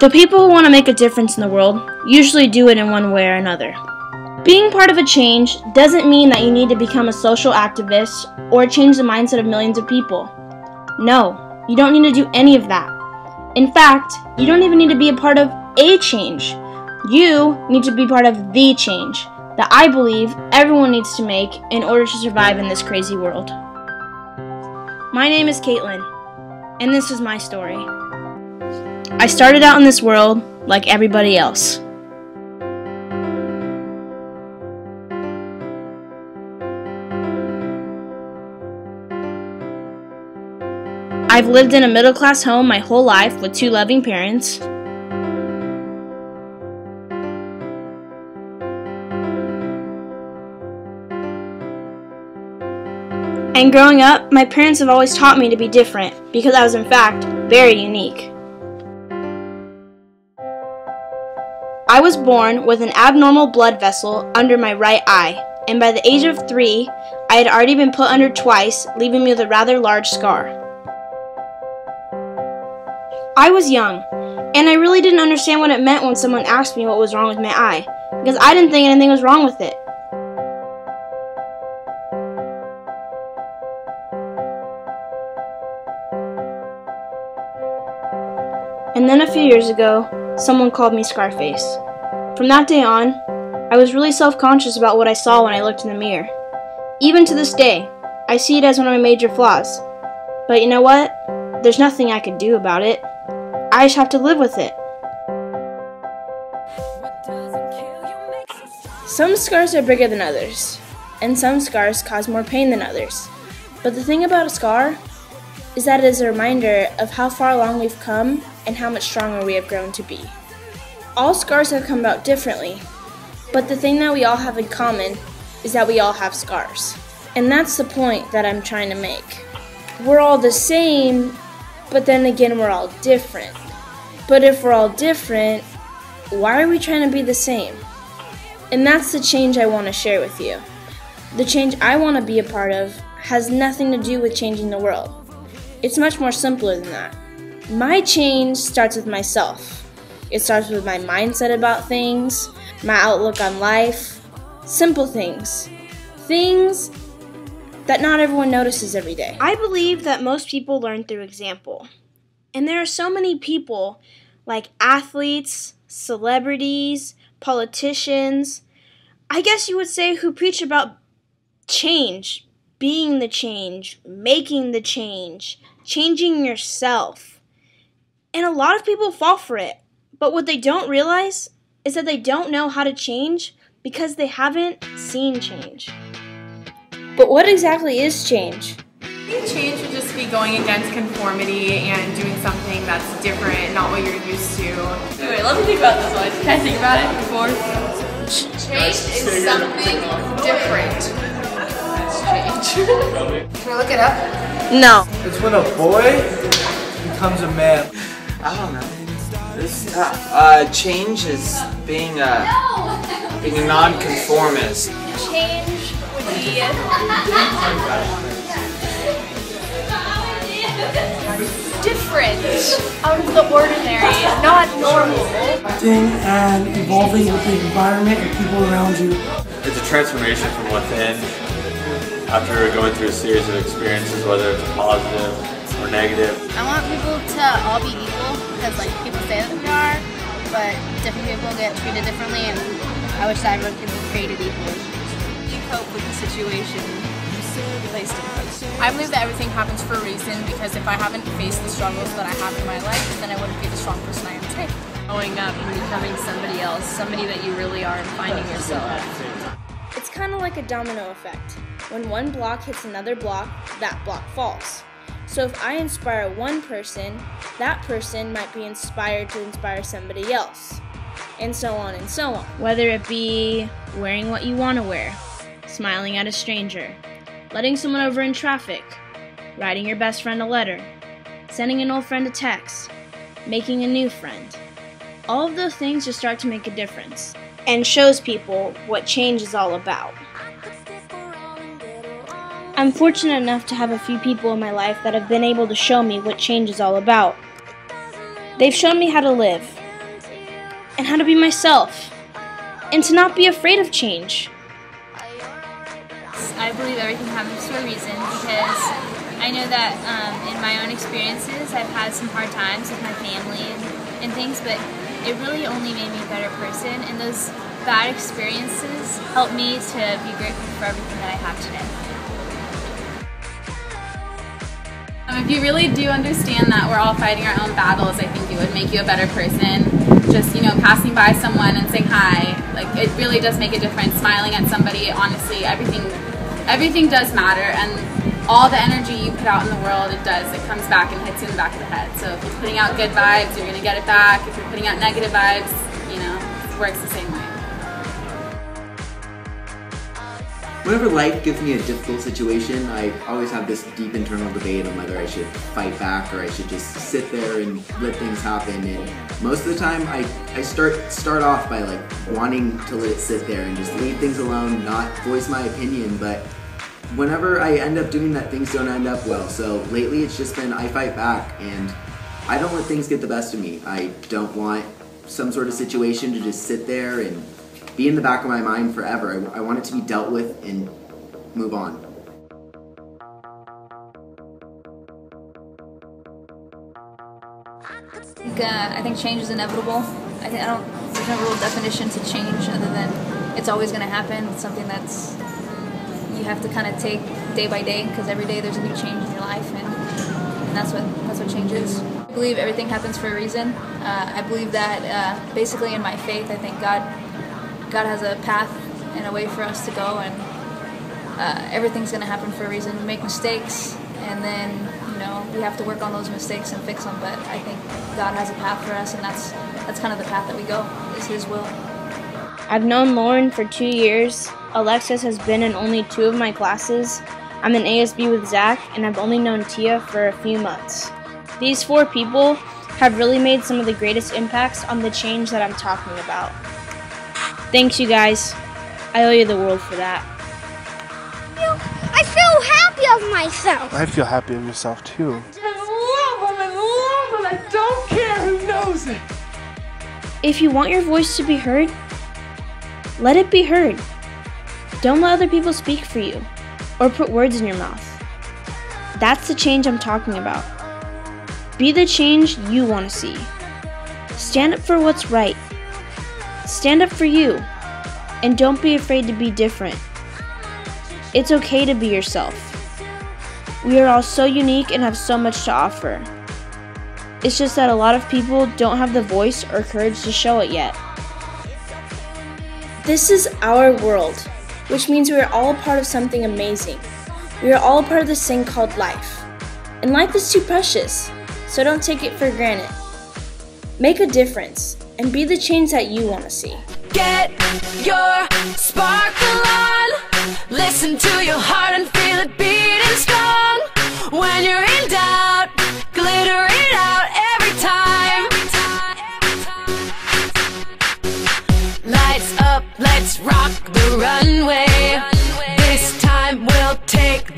The people who want to make a difference in the world usually do it in one way or another. Being part of a change doesn't mean that you need to become a social activist or change the mindset of millions of people. No, you don't need to do any of that. In fact, you don't even need to be a part of a change. You need to be part of the change that I believe everyone needs to make in order to survive in this crazy world. My name is Caitlin, and this is my story. I started out in this world like everybody else. I've lived in a middle-class home my whole life with 2 loving parents. And growing up, my parents have always taught me to be different because I was in fact very unique. I was born with an abnormal blood vessel under my right eye, and by the age of 3, I had already been put under twice, leaving me with a rather large scar. I was young, and I really didn't understand what it meant when someone asked me what was wrong with my eye, because I didn't think anything was wrong with it. And then a few years ago, someone called me Scarface. From that day on, I was really self-conscious about what I saw when I looked in the mirror. Even to this day, I see it as one of my major flaws. But you know what? There's nothing I could do about it. I just have to live with it. Some scars are bigger than others, and some scars cause more pain than others. But the thing about a scar is that it is a reminder of how far along we've come and how much stronger we have grown to be. All scars have come about differently, but the thing that we all have in common is that we all have scars. And that's the point that I'm trying to make. We're all the same, but then again we're all different. But if we're all different, why are we trying to be the same? And that's the change I want to share with you. The change I want to be a part of has nothing to do with changing the world. It's much more simpler than that. My change starts with myself. It starts with my mindset about things, my outlook on life, simple things. Things that not everyone notices every day. I believe that most people learn through example. And there are so many people, like athletes, celebrities, politicians, I guess you would say, who preach about change, being the change, making the change, changing yourself. And a lot of people fall for it. But what they don't realize is that they don't know how to change because they haven't seen change. But what exactly is change? Change would just be going against conformity and doing something that's different, not what you're used to. Wait, let me think about this one. Can I think about it before? Change is something different. Change. Can we look it up? No. It's when a boy becomes a man. I don't know. This change is being a non-conformist. Change would be different, out of the ordinary, not normal. Adapting and evolving with the environment and people around you. It's a transformation from within after going through a series of experiences, whether it's positive or negative. I want people to all be equal because people say that we are, but different people get treated differently, and I wish that everyone could be treated equally. You cope with the situation placed in front of you. I believe that everything happens for a reason, because if I haven't faced the struggles that I have in my life, then I wouldn't be the strong person I am today. Growing up and becoming somebody else, somebody that you really are, and finding yourself. It's kind of like a domino effect. When one block hits another block, that block falls. So if I inspire one person, that person might be inspired to inspire somebody else. And so on and so on. Whether it be wearing what you want to wear, smiling at a stranger, letting someone over in traffic, writing your best friend a letter, sending an old friend a text, making a new friend. All of those things just start to make a difference and shows people what change is all about. I'm fortunate enough to have a few people in my life that have been able to show me what change is all about. They've shown me how to live, and how to be myself, and to not be afraid of change. I believe everything happens for a reason because I know that in my own experiences I've had some hard times with my family and things, but it really only made me a better person, and those bad experiences helped me to be grateful for everything that I have today. If you really do understand that we're all fighting our own battles, I think it would make you a better person. Just, you know, passing by someone and saying hi, like, it really does make a difference. Smiling at somebody, honestly, everything does matter, and all the energy you put out in the world, it comes back and hits you in the back of the head. So if you're putting out good vibes, you're going to get it back. If you're putting out negative vibes, you know, it works the same way. Whenever life gives me a difficult situation, I always have this deep internal debate on whether I should fight back or I should just sit there and let things happen. And most of the time, I start off by like wanting to let it sit there and just leave things alone, not voice my opinion. But whenever I end up doing that, things don't end up well. So lately, it's just been I fight back, and I don't let things get the best of me. I don't want some sort of situation to just sit there and be in the back of my mind forever. I want it to be dealt with and move on. I think change is inevitable. There's no real definition to change other than it's always going to happen. It's something that's you have to kind of take day by day, because every day there's a new change in your life, and that's what change is. I believe everything happens for a reason. I believe that basically in my faith, I think God has a path and a way for us to go, and everything's going to happen for a reason. We make mistakes, and then, you know, we have to work on those mistakes and fix them, but I think God has a path for us, and that's kind of the path that we go, is His will. I've known Lauren for 2 years. Alexis has been in only 2 of my classes. I'm in ASB with Zach, and I've only known Tia for a few months. These 4 people have really made some of the greatest impacts on the change that I'm talking about. Thanks, you guys. I owe you the world for that. I feel happy of myself. I feel happy of yourself too. I don't care who knows it. If you want your voice to be heard, let it be heard. Don't let other people speak for you or put words in your mouth. That's the change I'm talking about. Be the change you want to see. Stand up for what's right. Stand up for you, and don't be afraid to be different. It's okay to be yourself. We are all so unique and have so much to offer. It's just that a lot of people don't have the voice or courage to show it yet. This is our world, which means we are all a part of something amazing. We are all a part of this thing called life. And life is too precious, so don't take it for granted. Make a difference, and be the change that you want to see. Get your sparkle on. Listen to your heart and feel it beating strong. When you're in doubt, glitter it out every time. Lights up, let's rock the runway. This time we'll take